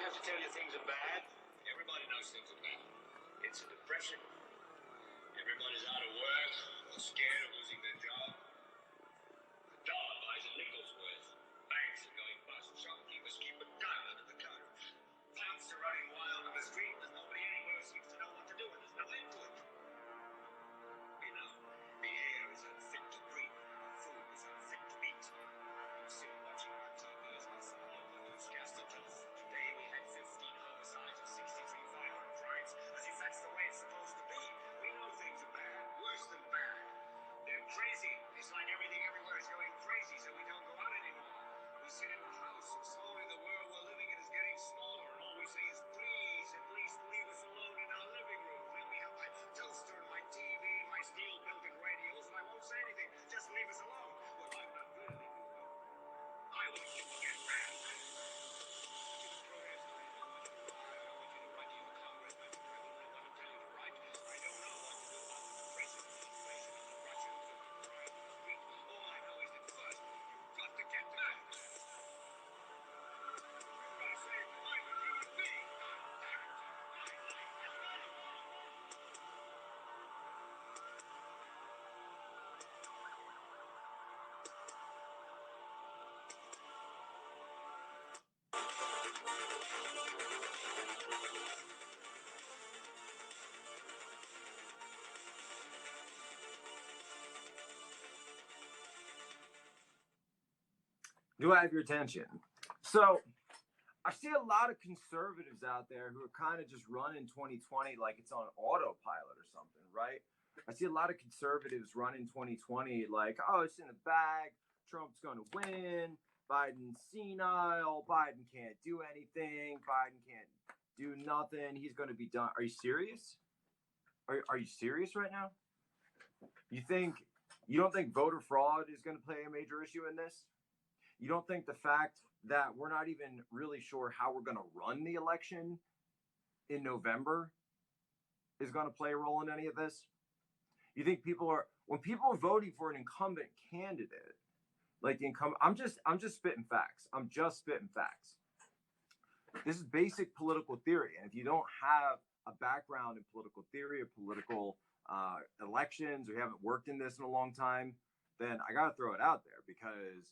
have to tell you things are bad. Everybody knows things are bad. It's a depression. Everybody's out of work or scared of losing their job. A dollar buys a nickel's worth. Banks are going bust. Shopkeepers keep a gun under the counter. Punks are running wild on the street. There's nobody anywhere who seems to know what to do, and there's no end to it. You know, the air is unfit to breathe. Food is unfit to eat. You sit watching on TV as my son local newscaster tells us today we had 15 homicides and 63 violent crimes, as if that's the way it's supposed to be. We know things are bad, worse than bad. They're crazy. It's like everything everywhere is going crazy, so we don't go out anymore. We sit in the house, and slowly the world we're living in is getting smaller, and all we say is, please, at least leave us alone in our living room. Then we have my toaster and my TV, my steel-built-in radios, and I won't say anything. Just leave us alone. Well, I'm not good at leaving alone. I want you to get mad. I want you to protest. I don't want you to lie. I don't want you to run to your congressman. I will know what to tell you to write. I don't know what to do about the depression, the inflation, and the Russians, and the crime on the street. All I know is that first, you've got to get mad. You've got to say, I'm a human being. God damn it. My life has value. Do I have your attention? So I see a lot of conservatives out there who are kind of just running 2020 like it's on autopilot or something, right? I see a lot of conservatives running 2020 like, oh, it's in the bag. Trump's going to win. Biden's senile. Biden can't do anything. Biden can't do nothing. He's going to be done. Are you serious? Are you serious right now? You don't think voter fraud is going to play a major issue in this? You don't think the fact that we're not even really sure how we're going to run the election in November is going to play a role in any of this? You think when people are voting for an incumbent candidate, like the incumbent, I'm just spitting facts. I'm just spitting facts. This is basic political theory. And if you don't have a background in political theory or political elections, or you haven't worked in this in a long time, then I got to throw it out there, because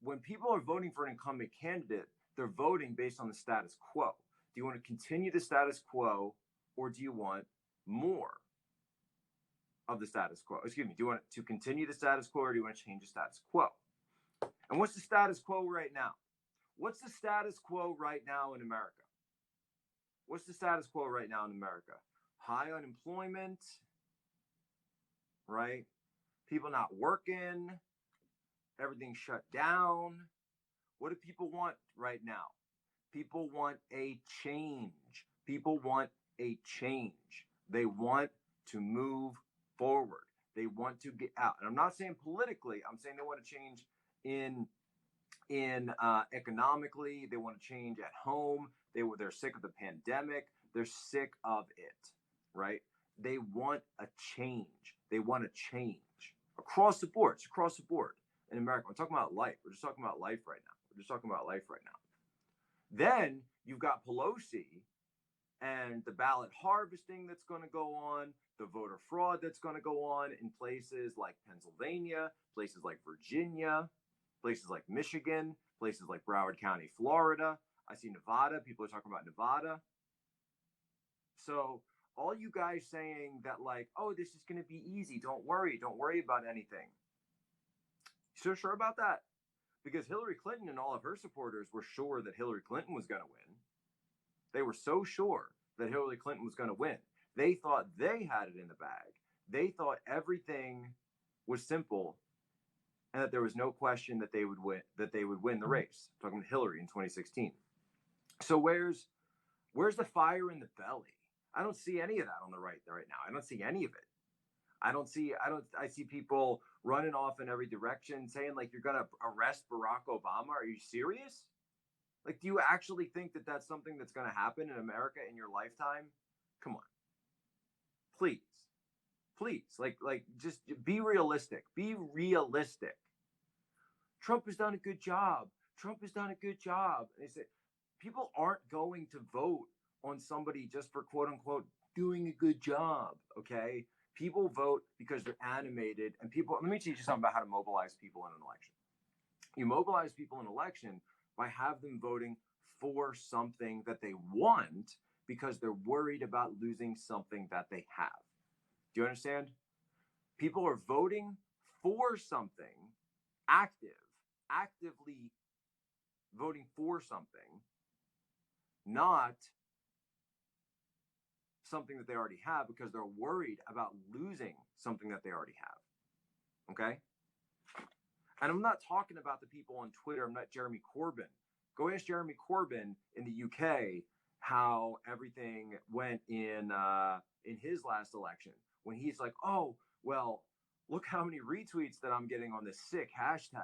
when people are voting for an incumbent candidate, they're voting based on the status quo. Do you want to continue the status quo, or do you want more of the status quo? Excuse me. Do you want to continue the status quo, or do you want to change the status quo? And what's the status quo right now? What's the status quo right now in America? What's the status quo right now in America? High unemployment, right? People not working. Everything shut down. What do people want right now? People want a change. People want a change. They want to move forward. They want to get out. And I'm not saying politically. I'm saying they want to change in economically. They want to change at home. They're sick of the pandemic. They're sick of it, right? They want a change. They want a change across the board. It's across the board. In America, we're talking about life. We're just talking about life right now. Then you've got Pelosi and the ballot harvesting that's going to go on, the voter fraud that's going to go on in places like Pennsylvania, places like Virginia, places like Michigan, places like Broward County, Florida. I see Nevada. People are talking about Nevada. So all you guys saying that, like, oh, this is going to be easy. Don't worry about anything. So sure about that? Because Hillary Clinton and all of her supporters were sure that Hillary Clinton was going to win. They were so sure that Hillary Clinton was going to win. They thought they had it in the bag. They thought everything was simple, and that there was no question that they would win the race. I'm talking to Hillary in 2016. So where's the fire in the belly? I don't see any of that on the right now. I don't see any of it. I see people running off in every direction saying, like, you're going to arrest Barack Obama. Are you serious? Like, do you actually think that that's something that's going to happen in America in your lifetime? Come on. Please. Like, just be realistic. Be realistic. Trump has done a good job. And they say, people aren't going to vote on somebody just for quote unquote doing a good job. Okay. People vote because they're animated, and people, let me teach you something about how to mobilize people in an election. You mobilize people in an election by have them voting for something that they want because they're worried about losing something that they have. Do you understand? People are voting for something, actively voting for something, not something that they already have because they're worried about losing something that they already have. Okay? And I'm not talking about the people on Twitter. I'm not Jeremy Corbyn. Go ask Jeremy Corbyn in the UK how everything went in his last election when he's like, oh, well, look how many retweets that I'm getting on this sick hashtag.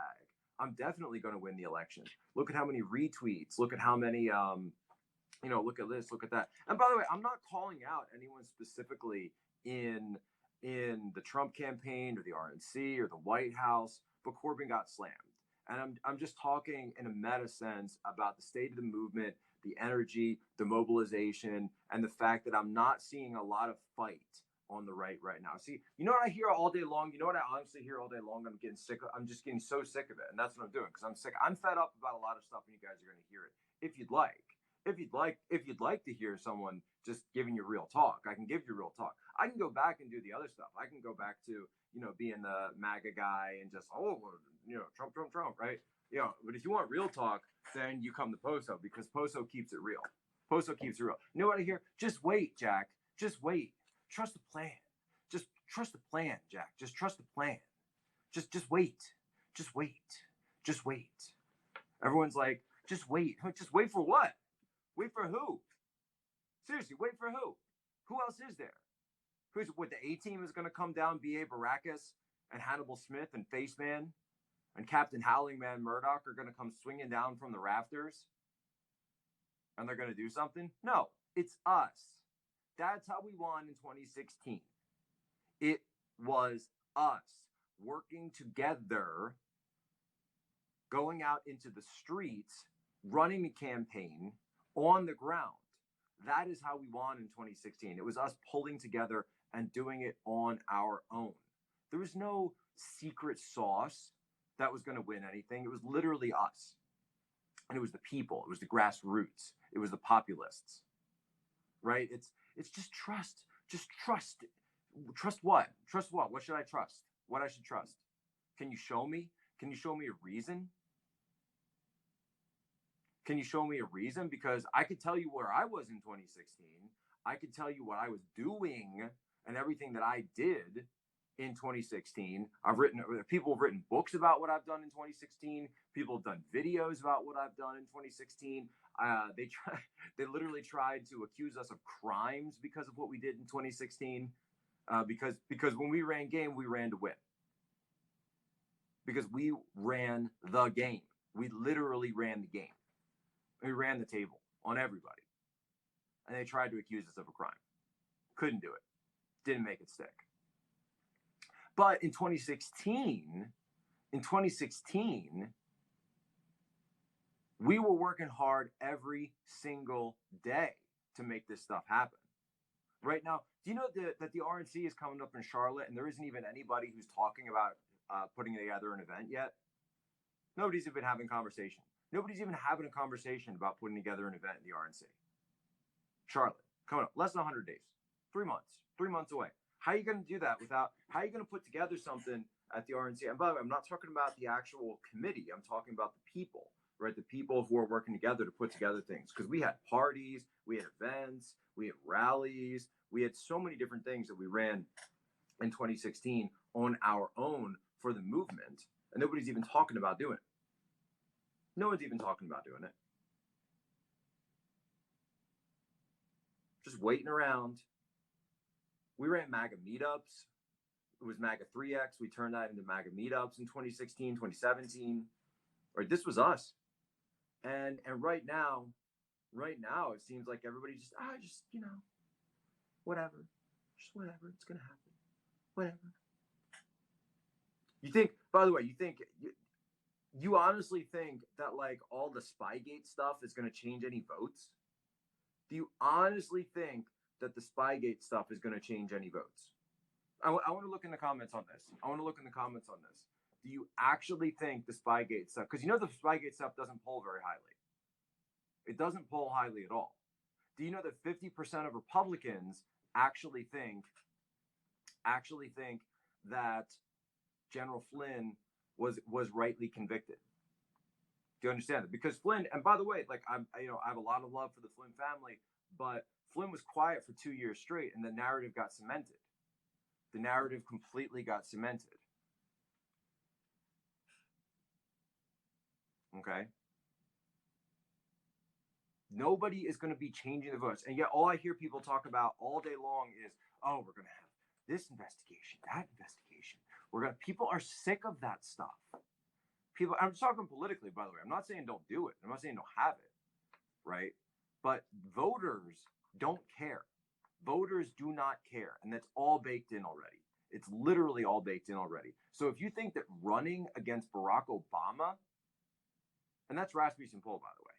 I'm definitely going to win the election. Look at how many retweets. Look at how many, look at this, look at that. And by the way, I'm not calling out anyone specifically in the Trump campaign or the RNC or the White House, but Corbyn got slammed. And I'm just talking in a meta sense about the state of the movement, the energy, the mobilization, and the fact that I'm not seeing a lot of fight on the right now. See, you know what I hear all day long? You know what I honestly hear all day long? I'm getting sick. I'm just getting so sick of it. And that's what I'm doing because I'm sick. I'm fed up about a lot of stuff, and you guys are going to hear it if you'd like. If you'd like to hear someone just giving you real talk, I can give you real talk. I can go back and do the other stuff. I can go back to, being the MAGA guy and just, Trump, right? But if you want real talk, then you come to Poso because Poso keeps it real. Poso keeps it real. You know what I hear? Just wait, Jack. Just wait. Trust the plan. Just trust the plan, Jack. Just trust the plan. Just wait. Just wait. Just wait. Everyone's like, just wait. Just wait for what? Wait for who? Seriously, wait for who? Who else is there? Who's what? The A team is going to come down, B.A. Baracus and Hannibal Smith and Faceman and Captain Howling Man Murdoch are going to come swinging down from the rafters and they're going to do something? No, it's us. That's how we won in 2016. It was us working together, going out into the streets, running a campaign on the ground. That is how we won in 2016. It was us pulling together and doing it on our own. There was no secret sauce that was going to win anything. It was literally us. And it was the people. It was the grassroots. It was the populists. Right? It's just trust. Just trust. Trust what? Trust what? What should I trust? What I should trust? Can you show me? Can you show me a reason? Can you show me a reason? Because I could tell you where I was in 2016. I could tell you what I was doing and everything that I did in 2016. People have written books about what I've done in 2016. People have done videos about what I've done in 2016. They literally tried to accuse us of crimes because of what we did in 2016. Because when we ran game, we ran to win. Because we ran the game. We literally ran the game. We ran the table on everybody. And they tried to accuse us of a crime. Couldn't do it. Didn't make it stick. But in 2016, we were working hard every single day to make this stuff happen. Right now, do you know that the RNC is coming up in Charlotte and there isn't even anybody who's talking about putting together an event yet? Nobody's even having conversation. Nobody's even having a conversation about putting together an event in the RNC. Charlotte, coming up, less than 100 days, 3 months away. How are you going to do that how are you going to put together something at the RNC? And by the way, I'm not talking about the actual committee. I'm talking about the people, right? The people who are working together to put together things. Because we had parties, we had events, we had rallies, we had so many different things that we ran in 2016 on our own for the movement. And nobody's even talking about doing it. No one's even talking about doing it. Just waiting around. We ran MAGA meetups. It was MAGA 3X. We turned that into MAGA meetups in 2016, 2017. Right, this was us. And right now, it seems like everybody just whatever. Just whatever. It's going to happen. Whatever. You think, by the way, You honestly think that like all the Spygate stuff is going to change any votes? Do you honestly think that the Spygate stuff is going to change any votes? I want to look in the comments on this. I want to look in the comments on this. Do you actually think the Spygate stuff, because you know the Spygate stuff doesn't poll very highly. It doesn't poll highly at all. Do you know that 50% of Republicans actually think that General Flynn was rightly convicted? Do you understand it? Because Flynn, and by the way, like I have a lot of love for the Flynn family, but Flynn was quiet for 2 years straight, and the narrative got cemented. The narrative completely got cemented. Okay. Nobody is going to be changing the votes. And yet all I hear people talk about all day long is, oh, we're going to have this investigation, that investigation. People are sick of that stuff. People, I'm talking politically, by the way. I'm not saying don't do it. I'm not saying don't have it, right? But voters don't care. Voters do not care. And that's all baked in already. It's literally all baked in already. So if you think that running against Barack Obama, and that's Rasmussen poll, by the way,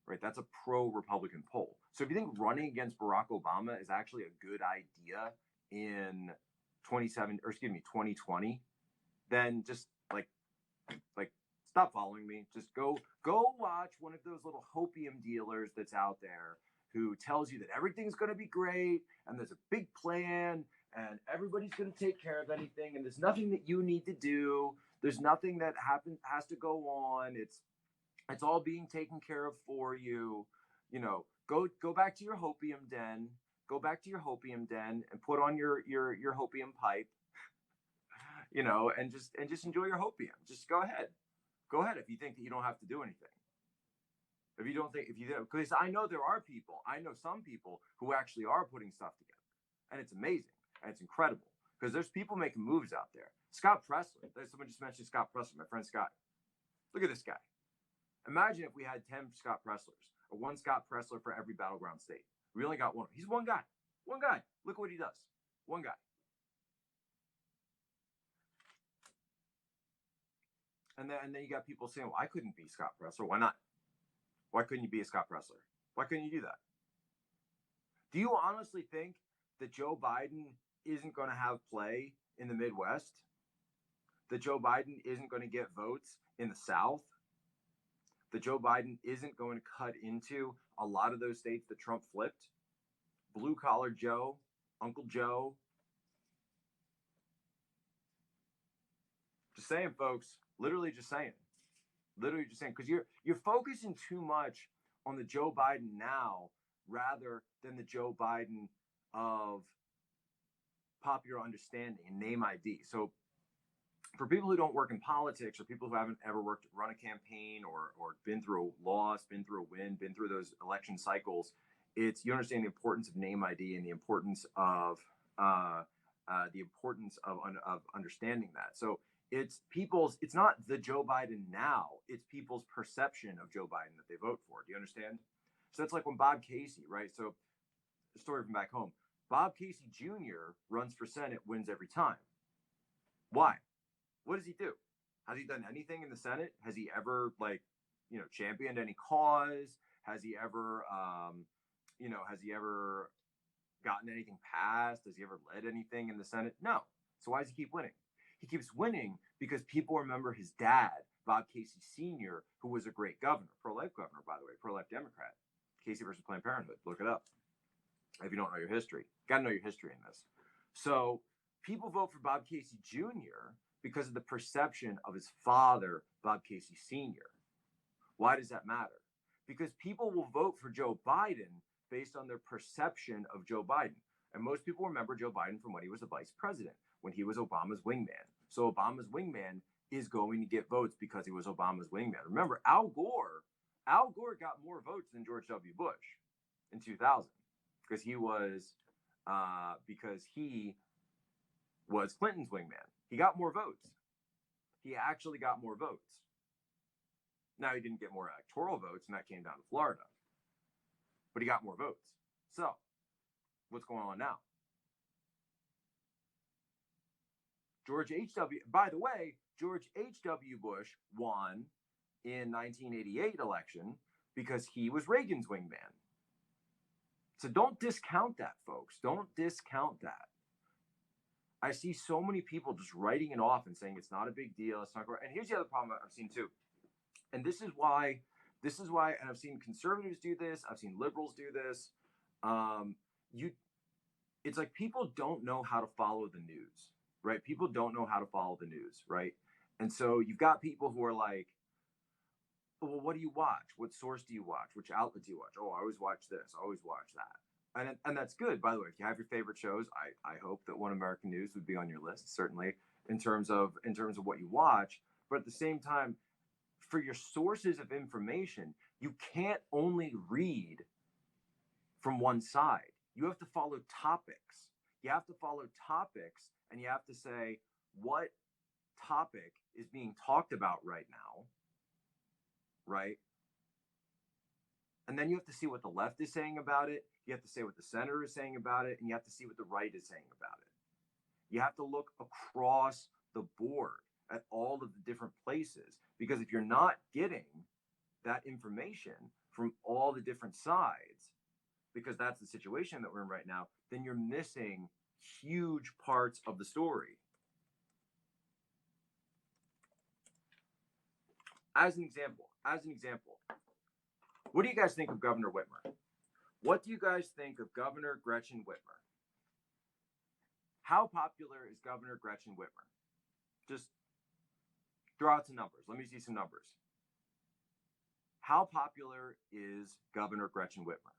right? That's a pro-Republican poll. So if you think running against Barack Obama is actually a good idea in 2020, then just like stop following me. Just go watch one of those little hopium dealers that's out there who tells you that everything's going to be great and there's a big plan and everybody's going to take care of anything and there's nothing that you need to do. There's nothing that has to go on. It's all being taken care of for you. You know, go back to your hopium den. Go back to your hopium den and put on your hopium pipe. You know, and just enjoy your hopium. Just go ahead if you think that you don't have to do anything. Because I know there are people. I know some people who actually are putting stuff together, and it's amazing and it's incredible because there's people making moves out there. Scott Presler. Someone just mentioned Scott Presler, my friend Scott. Look at this guy. Imagine if we had 10 Scott Preslers or one Scott Presler for every battleground state. We only got one. He's one guy. One guy. Look at what he does. One guy. And then you got people saying, well, I couldn't be Scott Presler. Why not? Why couldn't you be a Scott Presler? Why couldn't you do that? Do you honestly think that Joe Biden isn't going to have play in the Midwest? That Joe Biden isn't going to get votes in the South? That Joe Biden isn't going to cut into a lot of those states that Trump flipped? Blue collar Joe, Uncle Joe. Just saying, folks. Literally just saying. Because you're focusing too much on the Joe Biden now rather than the Joe Biden of popular understanding and name ID. So for people who don't work in politics or people who haven't ever run a campaign or been through a loss, been through a win, been through those election cycles, you understand the importance of name ID and the importance of understanding that. So it's not the Joe Biden now, it's people's perception of Joe Biden that they vote for. Do you understand? So that's like when Bob Casey, right? So the story from back home, Bob Casey Jr. runs for Senate, wins every time. Why? What does he do? Has he done anything in the Senate? Has he ever championed any cause? Has he ever, gotten anything passed? Has he ever led anything in the Senate? No. So why does he keep winning? He keeps winning because people remember his dad, Bob Casey Sr., who was a great governor, pro-life governor, by the way, pro-life Democrat. Casey versus Planned Parenthood. Look it up. If you don't know your history. Got to know your history in this. So people vote for Bob Casey Jr. because of the perception of his father, Bob Casey Sr. Why does that matter? Because people will vote for Joe Biden based on their perception of Joe Biden. And most people remember Joe Biden from when he was the vice president, when he was Obama's wingman. So Obama's wingman is going to get votes because he was Obama's wingman. Remember, Al Gore got more votes than George W. Bush in 2000 because he was Clinton's wingman. He got more votes. He actually got more votes. Now, he didn't get more electoral votes, and that came down to Florida. But he got more votes. So, what's going on now? George H.W., by the way, George H.W. Bush won in 1988 election because he was Reagan's wingman. So don't discount that, folks. Don't discount that. I see so many people just writing it off and saying it's not a big deal. It's not great. And here's the other problem I've seen too. And this is why, and I've seen conservatives do this. I've seen liberals do this. It's like people don't know how to follow the news, right? People don't know how to follow the news, right? And so you've got people who are like, well, what do you watch? What source do you watch? Which outlet do you watch? Oh, I always watch this. I always watch that. And that's good. By the way, if you have your favorite shows, I hope that One American News would be on your list, certainly in terms of what you watch. But at the same time, for your sources of information, you can't only read from one side. You have to follow topics. You have to follow topics, and you have to say what topic is being talked about right now, right? And then you have to see what the left is saying about it. You have to say what the center is saying about it, and you have to see what the right is saying about it. You have to look across the board at all of the different places, because if you're not getting that information from all the different sides, because that's the situation that we're in right now, then you're missing huge parts of the story. As an example, what do you guys think of Governor Whitmer? What do you guys think of Governor Gretchen Whitmer? How popular is Governor Gretchen Whitmer? Just throw out some numbers. Let me see some numbers. How popular is Governor Gretchen Whitmer?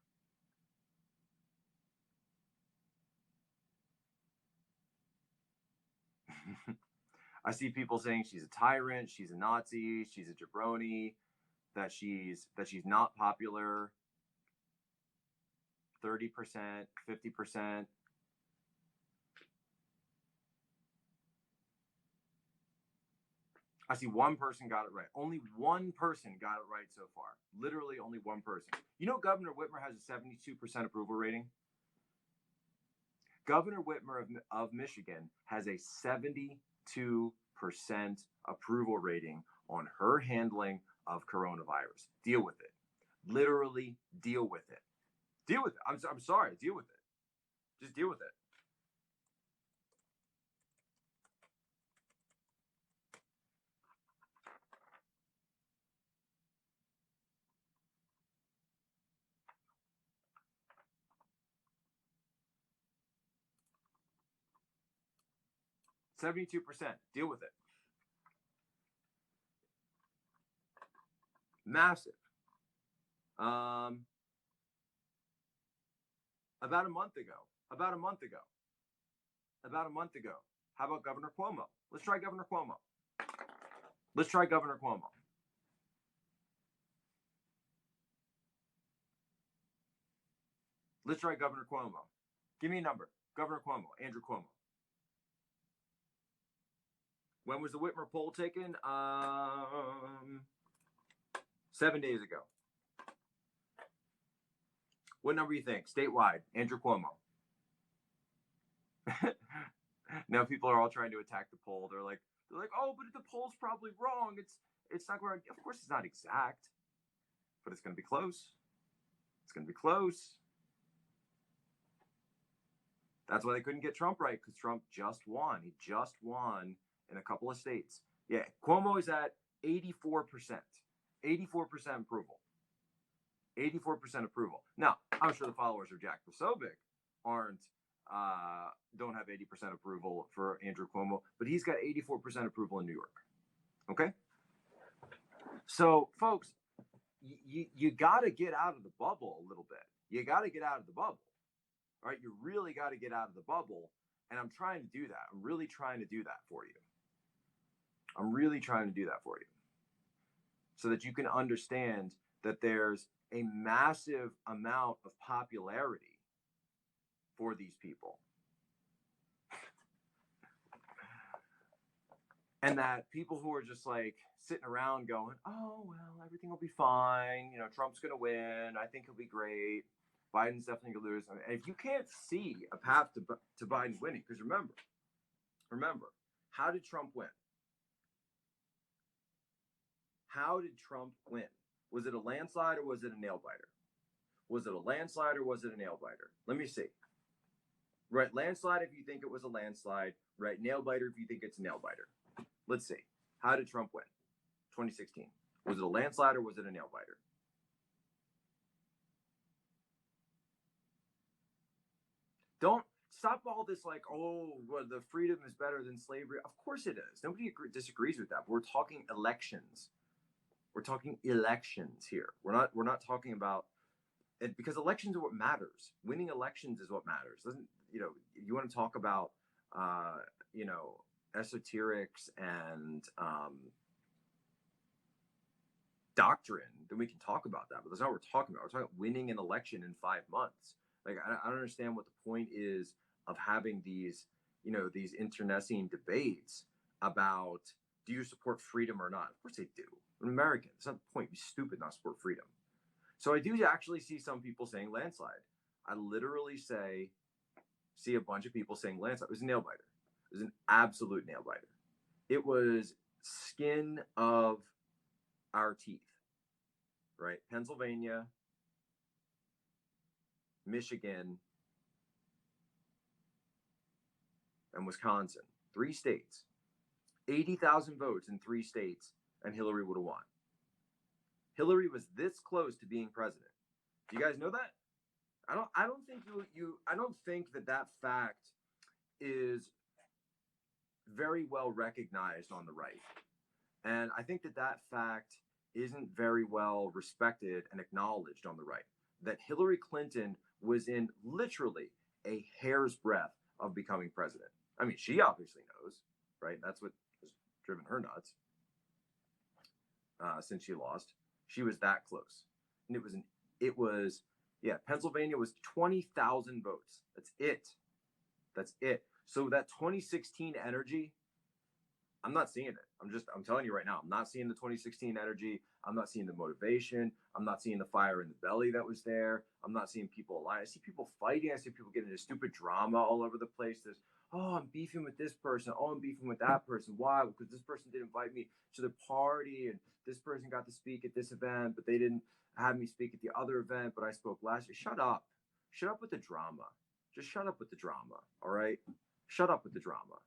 I see people saying she's a tyrant, she's a Nazi, she's a jabroni, that she's not popular. 30%, 50%. I see one person got it right. Only one person got it right so far. Literally only one person. You know, Governor Whitmer has a 72% approval rating. Governor Whitmer of Michigan has a 72% approval rating on her handling of coronavirus. Deal with it. Literally deal with it. Deal with it. I'm sorry. Deal with it. Just deal with it. %. Deal with it. Massive. About a month ago. How about Governor Cuomo? Let's try Governor Cuomo. Let's try Governor Cuomo. Let's try Governor Cuomo. Give me a number. Governor Cuomo, Andrew Cuomo. When was the Whitmer poll taken? 7 days ago. What number do you think? Statewide, Andrew Cuomo. Now people are all trying to attack the poll. They're like, oh, but the poll's probably wrong. It's not going. Of course, it's not exact, but it's going to be close. It's going to be close. That's why they couldn't get Trump right, because Trump just won. He just won in a couple of states. Yeah, Cuomo is at 84%. 84% approval. 84% approval. Now, I'm sure the followers of Jack Posobiec don't have 80% approval for Andrew Cuomo, but he's got 84% approval in New York. Okay? So, folks, you got to get out of the bubble a little bit. You got to get out of the bubble. All right? You really got to get out of the bubble, and I'm trying to do that. I'm really trying to do that for you. So that you can understand that there's a massive amount of popularity for these people. And that people who are just like sitting around going, oh, well, everything will be fine. You know, Trump's going to win. I think he'll be great. Biden's definitely going to lose. And if you can't see a path to Biden winning, because remember, how did Trump win? How did Trump win? Was it a landslide or was it a nail biter? Was it a landslide or was it a nail biter? Let me see. Right, landslide if you think it was a landslide. Right, nail biter if you think it's a nail biter. Let's see. How did Trump win? 2016. Was it a landslide or was it a nail biter? Don't stop all this like, oh, well, the freedom is better than slavery. Of course it is. Nobody disagrees with that. But we're talking elections. We're talking elections here. We're not talking about it because elections are what matters. Winning elections is what matters. Doesn't you want to talk about you know esoterics and doctrine, then we can talk about that. But that's not what we're talking about. We're talking about winning an election in 5 months. Like I don't understand what the point is of having these these internecine debates about do you support freedom or not? Of course they do. I'm an American. It's not the point. Be stupid not support freedom. So I do actually see some people saying landslide. I literally see a bunch of people saying landslide. It was a nail biter. It was an absolute nail biter. It was skin of our teeth, right? Pennsylvania, Michigan, and Wisconsin. 3 states. 80,000 votes in 3 states, and Hillary would have won. Hillary was this close to being president. Do you guys know that? I don't think that fact is very well recognized on the right. And I think that fact isn't very well respected and acknowledged on the right. That Hillary Clinton was in literally a hair's breadth of becoming president. I mean, she obviously knows, right? That's what has driven her nuts since she lost. She was that close. And it was Pennsylvania was 20,000 votes. That's it. So that 2016 energy, I'm not seeing it. I'm telling you right now, I'm not seeing the 2016 energy. I'm not seeing the motivation. I'm not seeing the fire in the belly that was there. I'm not seeing people alive. I see people fighting. I see people getting into stupid drama all over the place. There's, oh, I'm beefing with this person. Oh, I'm beefing with that person. Why? Because this person didn't invite me to the party, and this person got to speak at this event, but they didn't have me speak at the other event, but I spoke last year. Shut up. Shut up with the drama. Just shut up with the drama, all right? Shut up with the drama.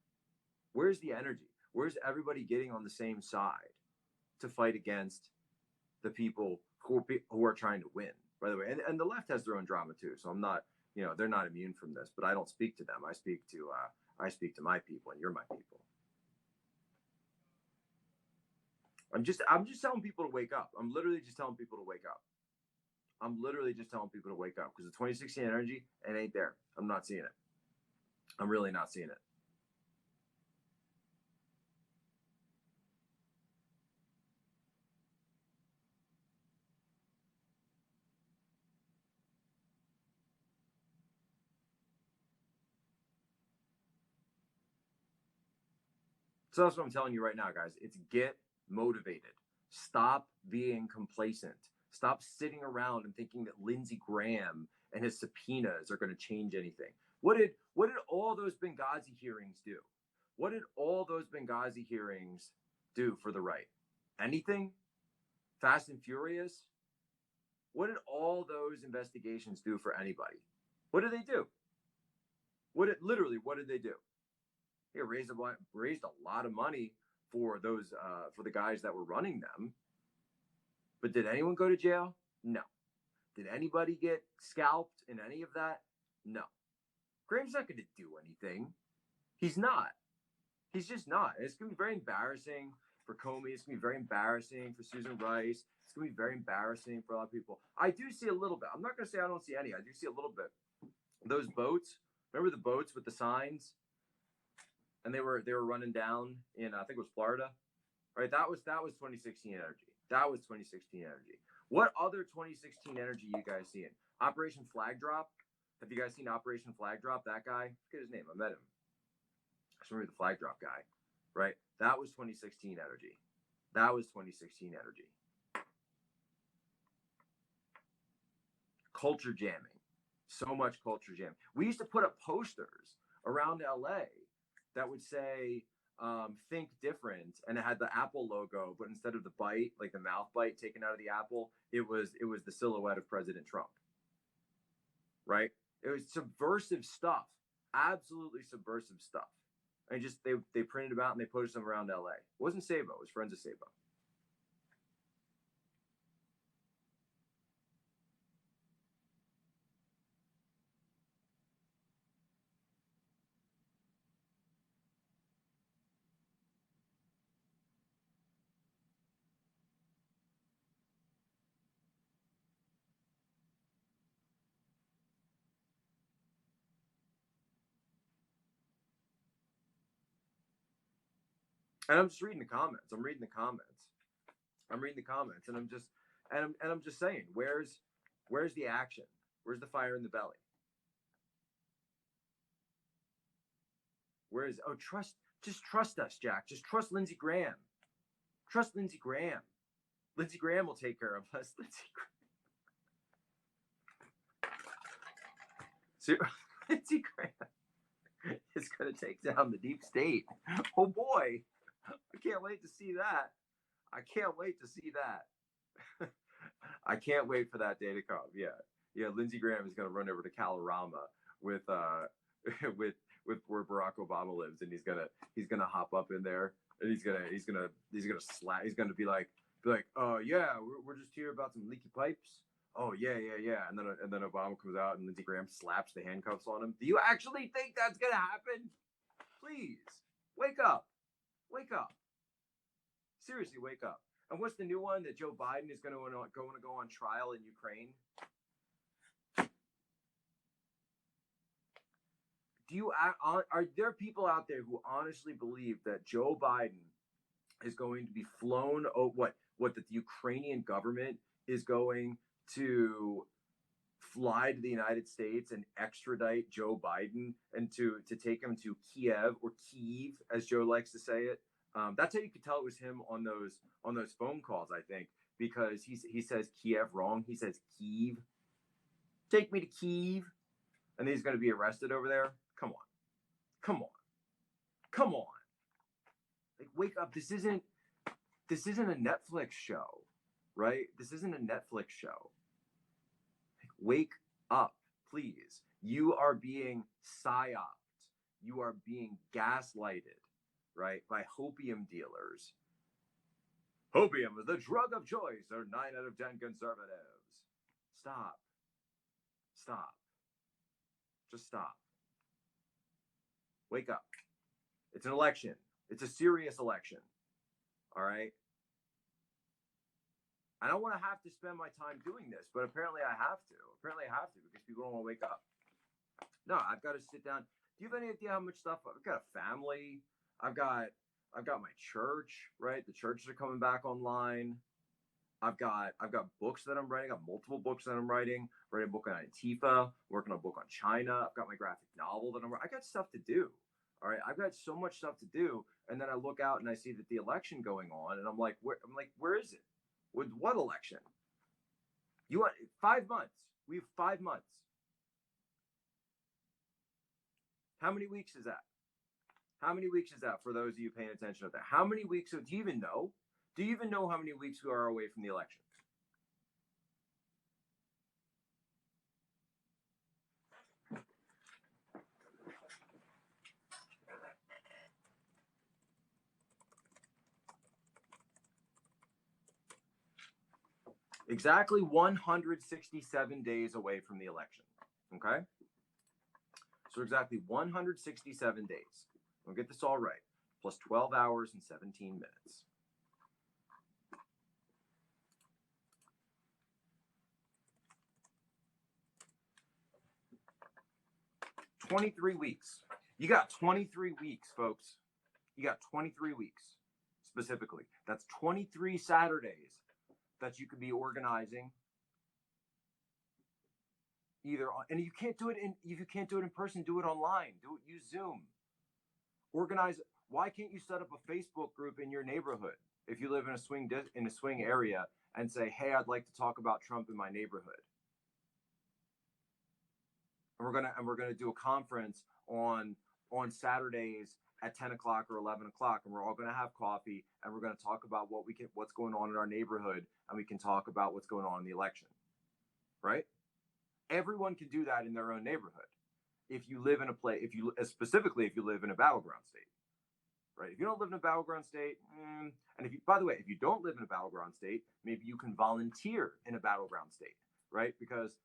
Where's the energy? Where's everybody getting on the same side to fight against the people who are trying to win, by the way? And the left has their own drama too. So I'm not, they're not immune from this, but I don't speak to them. I speak to my people, and you're my people. I'm just telling people to wake up. I'm literally just telling people to wake up. I'm literally just telling people to wake up because the 2016 energy, it ain't there. I'm not seeing it. I'm really not seeing it. So that's what I'm telling you right now, guys. It's get motivated. Stop being complacent. Stop sitting around and thinking that Lindsey Graham and his subpoenas are going to change anything. What did all those Benghazi hearings do? What did all those Benghazi hearings do for the right? Anything? Fast and Furious? What did all those investigations do for anybody? What did they do? What did they do? They raised a lot of money for those for the guys that were running them. But did anyone go to jail? No. Did anybody get scalped in any of that? No. Graham's not going to do anything. He's not. He's just not. And it's going to be very embarrassing for Comey. It's going to be very embarrassing for Susan Rice. It's going to be very embarrassing for a lot of people. I do see a little bit. I'm not going to say I don't see any. I do see a little bit. Those boats. Remember the boats with the signs? And they were running down in I think it was Florida, right? That was 2016 energy. That was 2016 energy. What other 2016 energy you guys seeing? Operation Flag Drop. Have you guys seen Operation Flag Drop? That guy, forget his name. I met him. I remember the Flag Drop guy, right? That was 2016 energy. That was 2016 energy. Culture jamming. So much culture jamming. We used to put up posters around LA that would say, Think Different, and it had the Apple logo, but instead of the bite, like the mouth bite taken out of the apple, it was the silhouette of President Trump. Right? It was subversive stuff, absolutely subversive stuff. And just they printed them out and they posted them around LA. It wasn't Sabo, it was friends of Sabo. And I'm just reading the comments. I'm reading the comments. I'm reading the comments, and I'm just saying, where's the action? Where's the fire in the belly? Where is just trust us, Jack. Just trust Lindsey Graham. Trust Lindsey Graham. Lindsey Graham will take care of us. Lindsey Graham is going to take down the deep state. Oh boy, I can't wait to see that. I can't wait to see that. I can't wait for that day to come. Yeah. Lindsey Graham is going to run over to Kalorama with with where Barack Obama lives, and he's gonna hop up in there, and he's gonna be like, oh yeah, we're just here about some leaky pipes. Oh yeah, and then Obama comes out, and Lindsey Graham slaps the handcuffs on him. Do you actually think that's gonna happen? Please wake up, wake up. Seriously, wake up. And what's the new one that Joe Biden is going to go on trial in Ukraine? Are there people out there who honestly believe that Joe Biden is going to be flown? What that the Ukrainian government is going to fly to the United States and extradite Joe Biden and to take him to Kiev, or Kyiv, as Joe likes to say it? That's how you could tell it was him on those phone calls, I think, because he says Kiev wrong. He says Kyiv. Take me to Kyiv, and he's going to be arrested over there. Come on. Like, wake up. This isn't a Netflix show, right? This isn't a Netflix show. Like, wake up, please. You are being psyoped. You are being gaslighted, right, by hopium dealers. Hopium is the drug of choice, or 9 out of 10 conservatives. Stop. Just stop. Wake up. It's an election. It's a serious election. All right? I don't want to have to spend my time doing this, but apparently I have to. Because people don't want to wake up. No, I've got to sit down. Do you have any idea how much stuff? I've got a family. I've got my church, right? The churches are coming back online. I've got books that I'm writing. I've got multiple books that I'm writing. Writing a book on Antifa, working on a book on China. I've got my graphic novel that I got stuff to do. All right, I've got so much stuff to do, and then I look out and I see that the election going on, and I'm like, where is it? With what election? You want 5 months? We have 5 months. How many weeks is that? How many weeks is that for those of you paying attention to that? How many weeks? Do you even know? Do you even know how many weeks we are away from the election? Exactly 167 days away from the election. Okay? So exactly 167 days. We'll get this all right. Plus 12 hours and 17 minutes. 23 weeks. You got 23 weeks, folks. You got 23 weeks specifically. That's 23 Saturdays that you could be organizing either on, and you can't do it if you can't do it in person, do it online. Use Zoom. Organize. Why can't you set up a Facebook group in your neighborhood if you live in a swing area and say, "Hey, I'd like to talk about Trump in my neighborhood." And we're gonna do a conference on on Saturdays at 10 o'clock or 11 o'clock, and we're all going to have coffee, and we're going to talk about what's going on in our neighborhood, and we can talk about what's going on in the election, right? Everyone can do that in their own neighborhood. If you live in a place, specifically if you live in a battleground state, right? If you don't live in a battleground state, and by the way, if you don't live in a battleground state, maybe you can volunteer in a battleground state, right? Because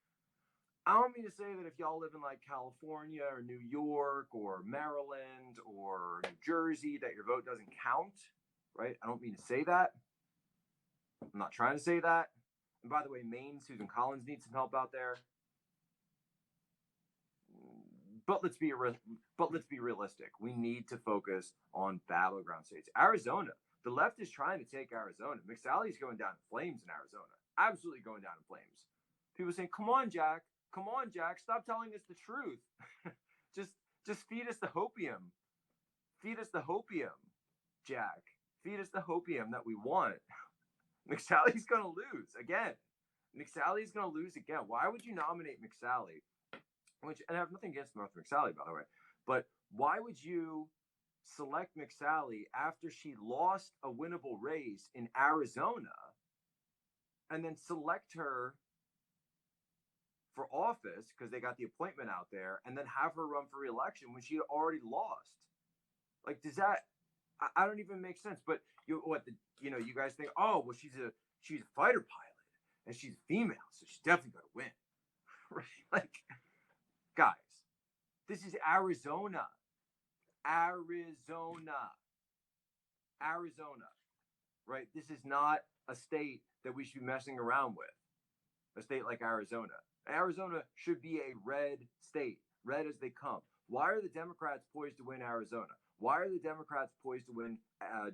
I don't mean to say that if y'all live in like California or New York or Maryland or New Jersey that your vote doesn't count, right? I don't mean to say that. I'm not trying to say that. And by the way, Maine, Susan Collins needs some help out there. But let's be realistic. We need to focus on battleground states. Arizona, the left is trying to take Arizona. McSally's going down in flames in Arizona. Absolutely going down in flames. People saying, "Come on, Jack. Come on, Jack. Stop telling us the truth. just feed us the hopium. Feed us the hopium, Jack. Feed us the hopium that we want." McSally's going to lose again. McSally's going to lose again. Why would you nominate McSally? And I have nothing against Martha McSally, by the way, but why would you select McSally after she lost a winnable race in Arizona and then select her for office because they got the appointment out there and then have her run for re-election when she had already lost? Like, does that, I don't even make sense. But you guys think, oh, well, she's a fighter pilot and she's a female, so she's definitely going to win. Right? Like, guys, this is Arizona, right? This is not a state that we should be messing around with. A state like Arizona. Arizona should be a red state, red as they come. Why are the Democrats poised to win Arizona? Why are the Democrats poised to win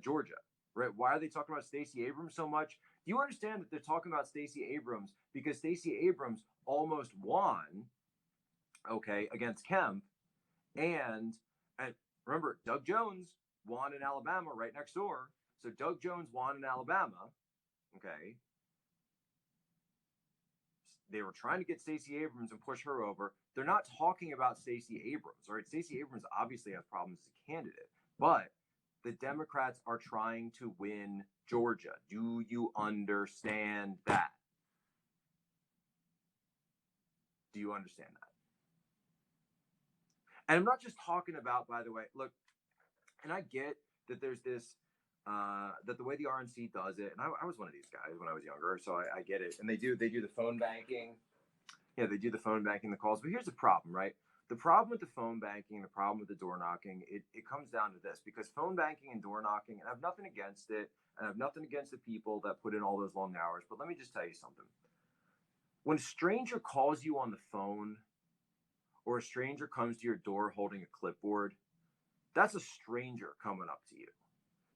Georgia? Right? Why are they talking about Stacey Abrams so much? Do you understand that they're talking about Stacey Abrams because Stacey Abrams almost won, okay, against Kemp, and remember, Doug Jones won in Alabama right next door. So Doug Jones won in Alabama, okay. They were trying to get Stacey Abrams and push her over. They're not talking about Stacey Abrams, right? Stacey Abrams obviously has problems as a candidate, but the Democrats are trying to win Georgia. Do you understand that? Do you understand that? And I'm not just talking about, by the way, look, and I get that there's this, that the way the RNC does it, and I was one of these guys when I was younger, so I get it. And they do the phone banking. Yeah, they do the phone banking, the calls. But here's the problem, right? The problem with the phone banking, the problem with the door knocking, it comes down to this. Because phone banking and door knocking, and I have nothing against it, and I have nothing against the people that put in all those long hours, but let me just tell you something. When a stranger calls you on the phone, or a stranger comes to your door holding a clipboard, that's a stranger coming up to you.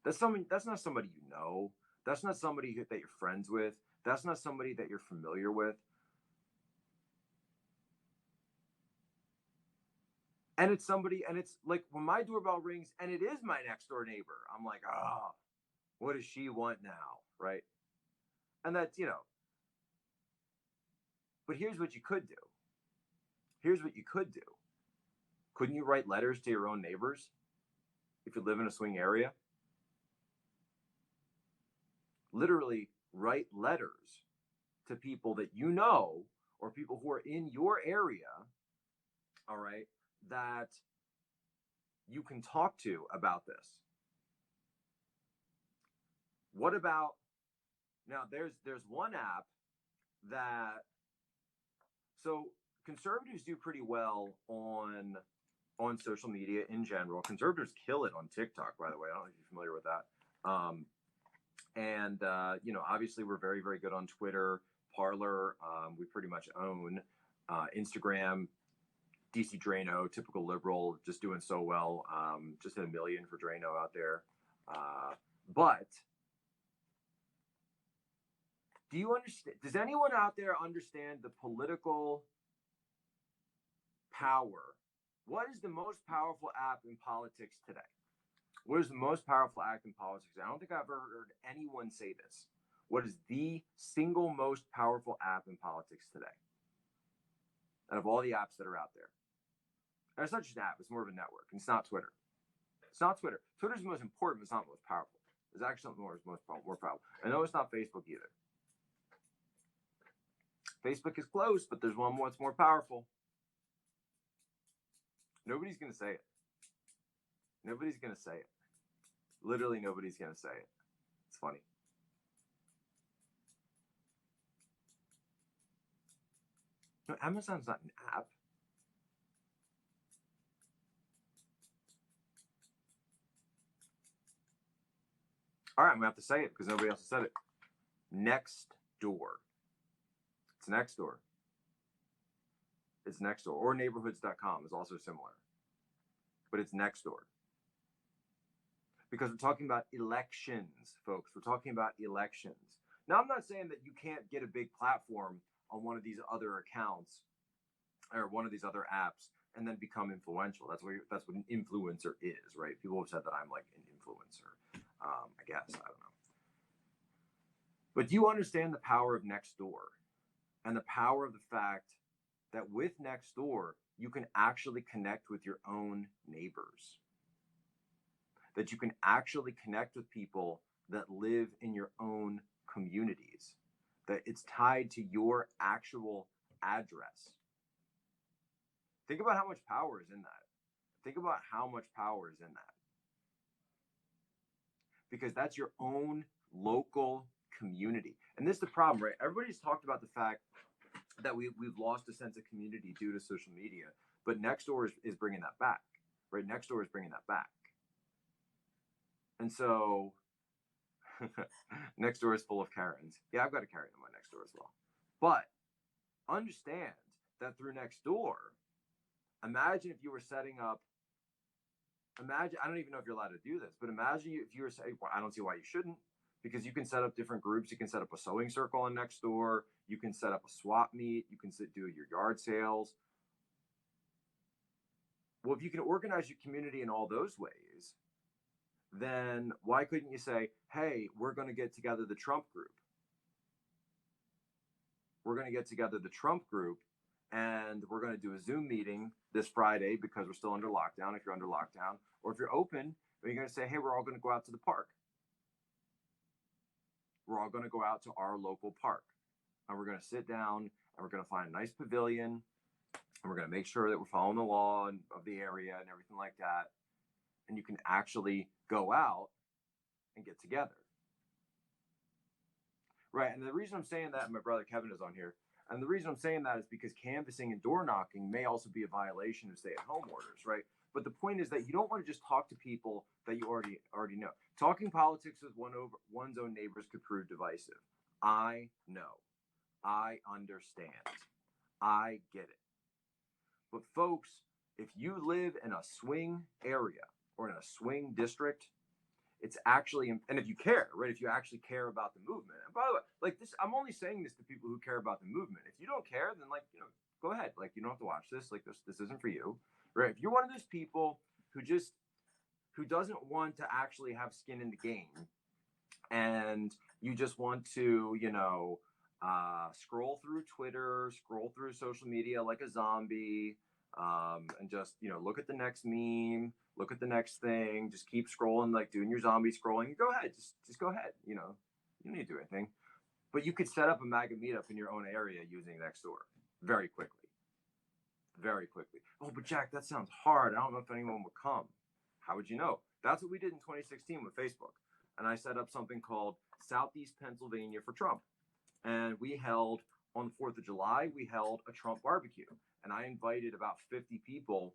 That's not somebody you know. That's not somebody that you're friends with. That's not somebody that you're familiar with. And it's somebody, and it's like when my doorbell rings and it is my next door neighbor, I'm like, oh, what does she want now? Right? And that's, but here's what you could do. Couldn't you write letters to your own neighbors if you live in a swing area? Literally write letters to people that you know or people who are in your area, all right, that you can talk to about this. What about, now there's one app that, so conservatives do pretty well on social media in general. Conservatives kill it on TikTok, by the way. I don't know if you're familiar with that. Obviously we're very, very good on Twitter, Parler. We pretty much own Instagram. DC Drano, typical liberal, just doing so well. Just hit 1 million for Drano out there. But do you understand? Does anyone out there understand the political power? What is the most powerful app in politics today? What is the most powerful app in politics? I don't think I've ever heard anyone say this. What is the single most powerful app in politics today? Out of all the apps that are out there. And it's not just an app, it's more of a network. And it's not Twitter. It's not Twitter. Twitter's the most important, but it's not the most powerful. There's actually something more powerful. I know it's not Facebook either. Facebook is close, but there's one more that's more powerful. Nobody's going to say it. Nobody's going to say it. Literally nobody's going to say it. It's funny. No, Amazon's not an app. All right, I'm going to have to say it because nobody else has said it. Nextdoor. It's Nextdoor. It's Nextdoor. Or neighborhoods.com is also similar. But it's Nextdoor. Because we're talking about elections, folks. We're talking about elections. Now, I'm not saying that you can't get a big platform on one of these other accounts or one of these other apps and then become influential. That's what an influencer is, right? People have said that I'm like an influencer. I guess. I don't know. But do you understand the power of Nextdoor and the power of the fact that with Nextdoor, you can actually connect with your own neighbors? That you can actually connect with people that live in your own communities, that it's tied to your actual address. Think about how much power is in that. Think about how much power is in that. Because that's your own local community. And this is the problem, right? Everybody's talked about the fact that we've lost a sense of community due to social media, but Nextdoor is bringing that back, right? Nextdoor is bringing that back. And so Nextdoor is full of Karens. Yeah, I've got a Karen in my Nextdoor as well. But understand that through Nextdoor, imagine if you were setting up, I don't even know if you're allowed to do this, but imagine if you were saying, well, I don't see why you shouldn't, because you can set up different groups. You can set up a sewing circle on Nextdoor. You can set up a swap meet. You can do your yard sales. Well, if you can organize your community in all those ways, then why couldn't you say, hey, we're going to get together the Trump group. We're going to get together the Trump group, and we're going to do a Zoom meeting this Friday because we're still under lockdown, if you're under lockdown. Or if you're open, you're going to say, hey, we're all going to go out to the park. We're all going to go out to our local park. And we're going to sit down, and we're going to find a nice pavilion, and we're going to make sure that we're following the law of the area and everything like that. And you can actually go out and get together. Right. And the reason I'm saying that, my brother Kevin is on here, and the reason I'm saying that is because canvassing and door knocking may also be a violation of stay-at-home orders, right? But the point is that you don't want to just talk to people that you already know. Talking politics with one's own neighbors could prove divisive. I know. I understand. I get it. But folks, if you live in a swing area or in a swing district, it's actually, and if you care, right? If you actually care about the movement. And by the way, like this, I'm only saying this to people who care about the movement. If you don't care, then go ahead. Like, you don't have to watch this. Like this isn't for you, right? If you're one of those people who doesn't want to actually have skin in the game, and you just want to, scroll through Twitter, scroll through social media like a zombie, and just, look at the next meme, look at the next thing, just keep scrolling, like doing your zombie scrolling. Go ahead, just go ahead. You don't need to do anything. But you could set up a MAGA meetup in your own area using Nextdoor very quickly. Very quickly. Oh, but Jack, that sounds hard. I don't know if anyone would come. How would you know? That's what we did in 2016 with Facebook. And I set up something called Southeast Pennsylvania for Trump. And we held, on the 4th of July, we held a Trump barbecue. And I invited about 50 people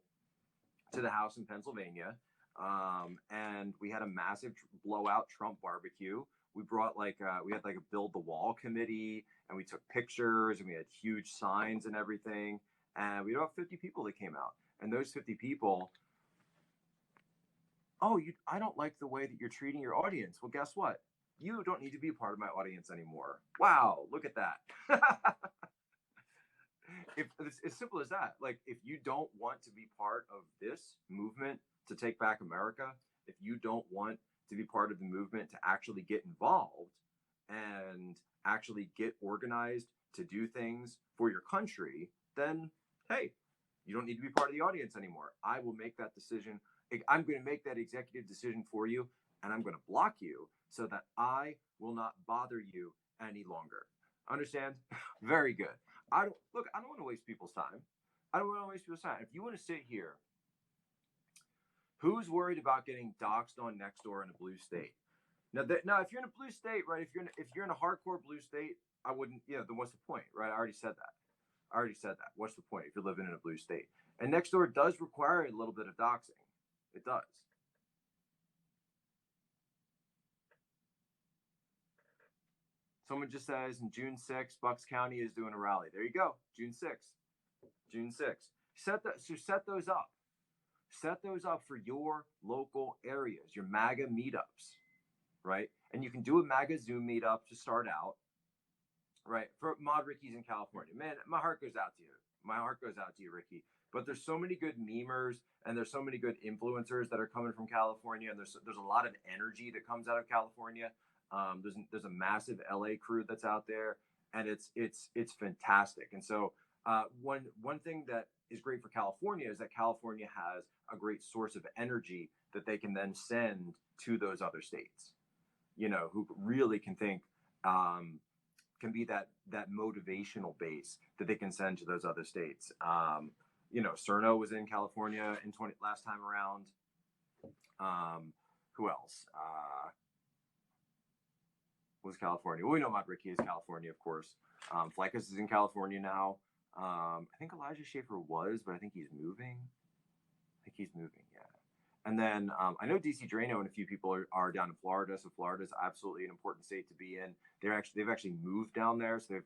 to the house in Pennsylvania. And we had a massive blowout Trump barbecue. We brought we had a build the wall committee, and we took pictures, and we had huge signs and everything. And we had about 50 people that came out. And those 50 people, I don't like the way that you're treating your audience. Well, guess what? You don't need to be a part of my audience anymore. Wow, look at that. It's as simple as that. Like, if you don't want to be part of this movement to take back America, if you don't want to be part of the movement to actually get involved and actually get organized to do things for your country, then hey, You don't need to be part of the audience anymore. I will make that decision. I'm going to make that executive decision for you, and I'm going to block you so that I will not bother you any longer. Understand? Very good. I don't want to waste people's time. I don't want to waste people's time. If you want to sit here, who's worried about getting doxxed on Nextdoor in a blue state? Now, if you're in a blue state, right? If you're in a hardcore blue state, I wouldn't. Then what's the point, right? I already said that. What's the point if you're living in a blue state? And Nextdoor does require a little bit of doxing. It does. Someone just says in June 6th, Bucks County is doing a rally. There you go. June 6th. June 6th. Set those up. Set those up for your local areas, your MAGA meetups, right? And you can do a MAGA Zoom meetup to start out, right? For Mod Ricky's in California. Man, my heart goes out to you. My heart goes out to you, Ricky. But there's so many good memers and there's so many good influencers that are coming from California, and there's a lot of energy that comes out of California. There's a massive LA crew that's out there, and it's fantastic. And so one thing that is great for California is that California has a great source of energy that they can then send to those other states, who really can think, can be that motivational base that they can send to those other states. Cerno was in California last time around. Who else? Was California. Well, we know Mod Ricky is California, of course. Flycus is in California now. I think Elijah Schaefer was, but I think he's moving. Yeah. And then I know DC Drano and a few people are down in Florida. So Florida is absolutely an important state to be in. They've actually moved down there. So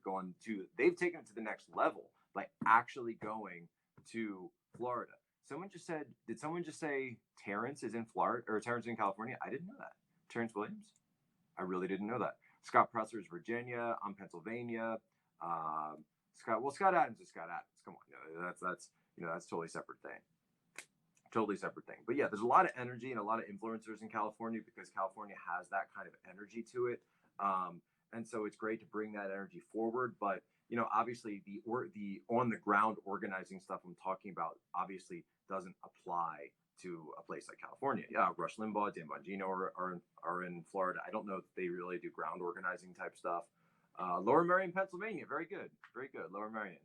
they've taken it to the next level by actually going to Florida. Did someone just say Terrence is in Florida or Terrence in California? I didn't know that. Terrence Williams? I really didn't know that. Scott Presser's Virginia. I'm Pennsylvania. Scott Adams is Scott Adams. Come on, that's a totally separate thing. But yeah, there's a lot of energy and a lot of influencers in California because California has that kind of energy to it, and so it's great to bring that energy forward. But obviously the on the ground organizing stuff I'm talking about obviously doesn't apply to a place like California. Yeah, Rush Limbaugh, Dan Bongino are in Florida. I don't know if they really do ground organizing type stuff. Lower Merion, Pennsylvania, very good. Lower Merion,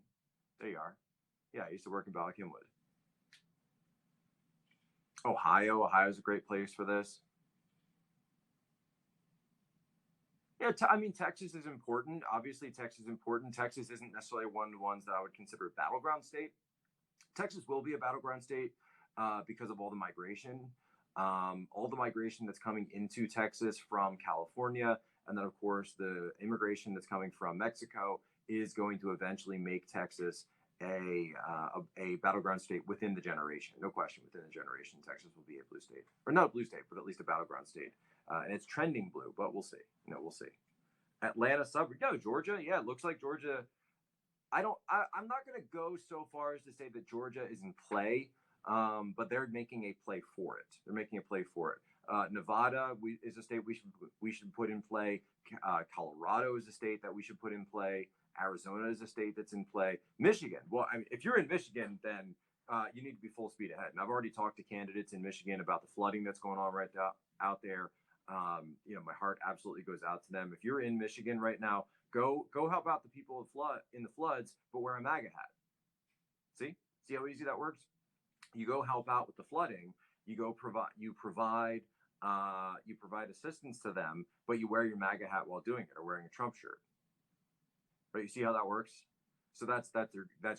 there you are. Yeah, I used to work in Bala Cynwyd. Ohio's a great place for this. Yeah, Texas is important. Obviously, Texas is important. Texas isn't necessarily one of the ones that I would consider a battleground state. Texas will be a battleground state because of all the migration. All the migration that's coming into Texas from California, and then, of course, the immigration that's coming from Mexico is going to eventually make Texas a battleground state within the generation. No question, within the generation, Texas will be a blue state. Or not a blue state, but at least a battleground state. And it's trending blue, but we'll see. We'll see. Atlanta suburb. No, Georgia. Yeah, it looks like Georgia. I'm not going to go so far as to say that Georgia is in play, but they're making a play for it. Nevada is a state we should put in play. Colorado is a state that we should put in play. Arizona is a state that's in play. Michigan. Well, if you're in Michigan, then you need to be full speed ahead. And I've already talked to candidates in Michigan about the flooding that's going on out there. My heart absolutely goes out to them. If you're in Michigan right now, go help out the people in the floods, but wear a MAGA hat. See how easy that works? You go help out with the flooding. You provide assistance to them, but you wear your MAGA hat while doing it, or wearing a Trump shirt. Right? You see how that works? So that's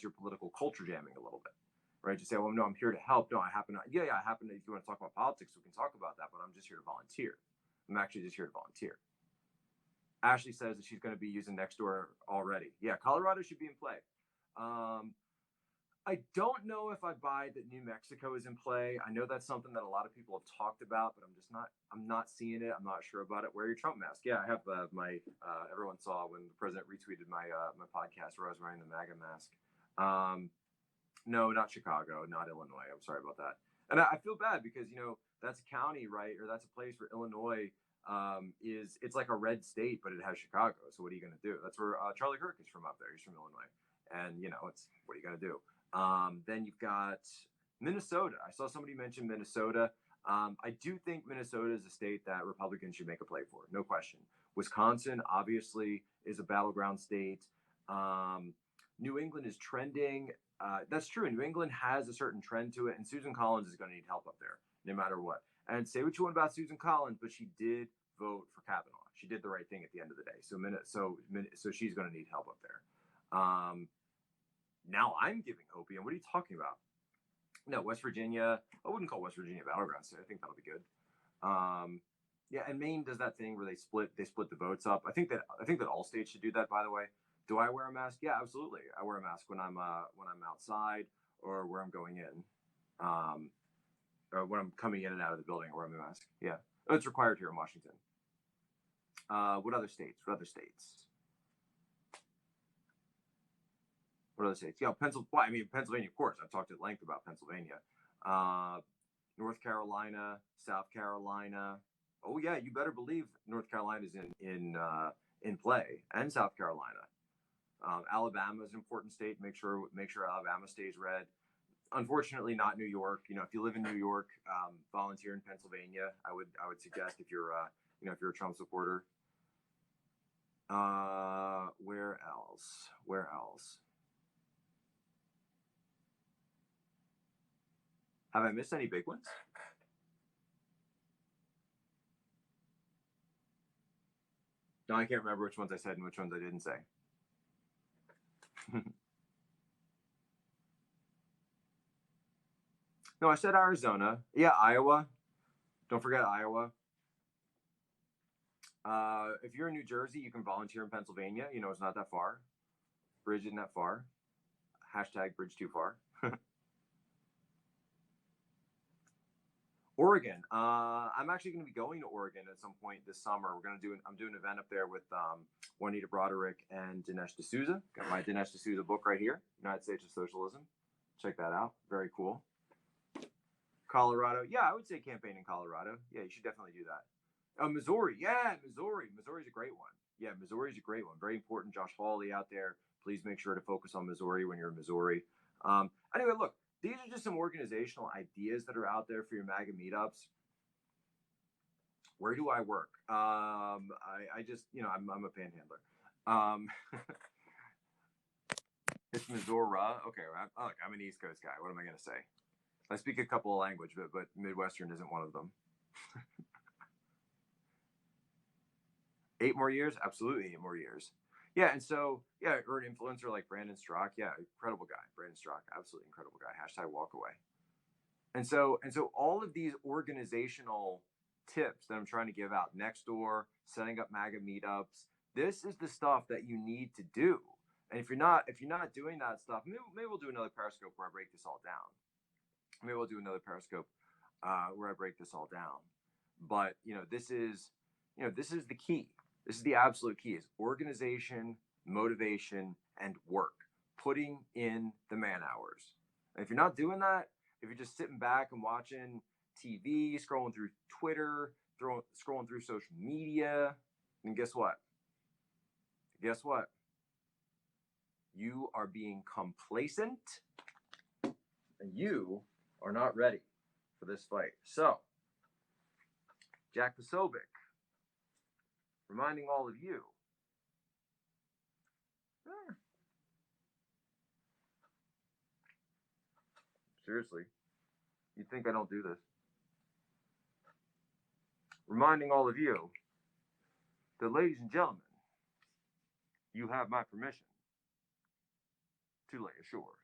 your political culture jamming a little bit, right? You say, well, no, I'm here to help. No, I happen to. If you want to talk about politics, we can talk about that, but I'm just here to volunteer. I'm actually just here to volunteer. Ashley says that she's going to be using Nextdoor already. Yeah, Colorado should be in play. I don't know if I buy that New Mexico is in play. I know that's something that a lot of people have talked about, but I'm not seeing it. I'm not sure about it. Wear your Trump mask. Yeah, I have my, everyone saw when the president retweeted my podcast where I was wearing the MAGA mask. No, not Chicago, not Illinois. I'm sorry about that. And I feel bad because, that's a county, right? Or that's a place where Illinois it's like a red state, but it has Chicago. So what are you going to do? That's where Charlie Kirk is from up there. He's from Illinois. And, what are you going to do? Then you've got Minnesota. I saw somebody mention Minnesota. I do think Minnesota is a state that Republicans should make a play for, no question. Wisconsin obviously is a battleground state. New England is trending. That's true. New England has a certain trend to it, and Susan Collins is going to need help up there, no matter what. And say what you want about Susan Collins, but she did vote for Kavanaugh. She did the right thing at the end of the day. So she's going to need help up there. Now I'm giving Hopium. What are you talking about? No, West Virginia. I wouldn't call West Virginia a battleground state. I think that'll be good. Yeah, and Maine does that thing where they split the votes up. I think that all states should do that. By the way, do I wear a mask? Yeah, absolutely. I wear a mask when I'm outside or where I'm going in, or when I'm coming in and out of the building. I wear a mask. Yeah, it's required here in Washington. What other states? What other states? Yeah, Pennsylvania, of course. I've talked at length about Pennsylvania. North Carolina, South Carolina. Oh yeah, you better believe North Carolina is in play, and South Carolina. Alabama is an important state. Make sure Alabama stays red. Unfortunately, not New York. If you live in New York, volunteer in Pennsylvania. I would suggest if you're a Trump supporter. Where else? Have I missed any big ones? No, I can't remember which ones I said and which ones I didn't say. No, I said Arizona. Yeah, Iowa. Don't forget Iowa. If you're in New Jersey, you can volunteer in Pennsylvania. It's not that far. Bridge isn't that far. Hashtag bridge too far. Oregon. I'm actually going to be going to Oregon at some point this summer. I'm doing an event up there with Juanita Broderick and Dinesh D'Souza. Got my Dinesh D'Souza book right here, United States of Socialism. Check that out. Very cool. Colorado. Yeah, I would say campaign in Colorado. Yeah, you should definitely do that. Missouri. Yeah, Missouri. Missouri's a great one. Yeah, Missouri's a great one. Very important. Josh Hawley out there. Please make sure to focus on Missouri when you're in Missouri. Anyway, look. These are just some organizational ideas that are out there for your MAGA meetups. Where do I work? I just, I'm a panhandler. It's Missouri. Okay, look, I'm an East Coast guy. What am I going to say? I speak a couple of languages, but Midwestern isn't one of them. 8 more years? Absolutely 8 more years. Yeah, and so, or an influencer like Brandon Strzok. Yeah, incredible guy. Brandon Strzok, absolutely incredible guy. Hashtag walk away. And so all of these organizational tips that I'm trying to give out, Nextdoor, setting up MAGA meetups, this is the stuff that you need to do. And if you're not doing that stuff, maybe we'll do another Periscope where I break this all down. Maybe we'll do another Periscope where I break this all down. But this is the key. This is the absolute key: is organization, motivation, and work. Putting in the man hours. And if you're not doing that, if you're just sitting back and watching TV, scrolling through Twitter, scrolling through social media, then guess what? You are being complacent, and you are not ready for this fight. So, Jack Posobiec, reminding all of you, seriously, you think I don't do this? Reminding all of you that, ladies and gentlemen, you have my permission to lay ashore.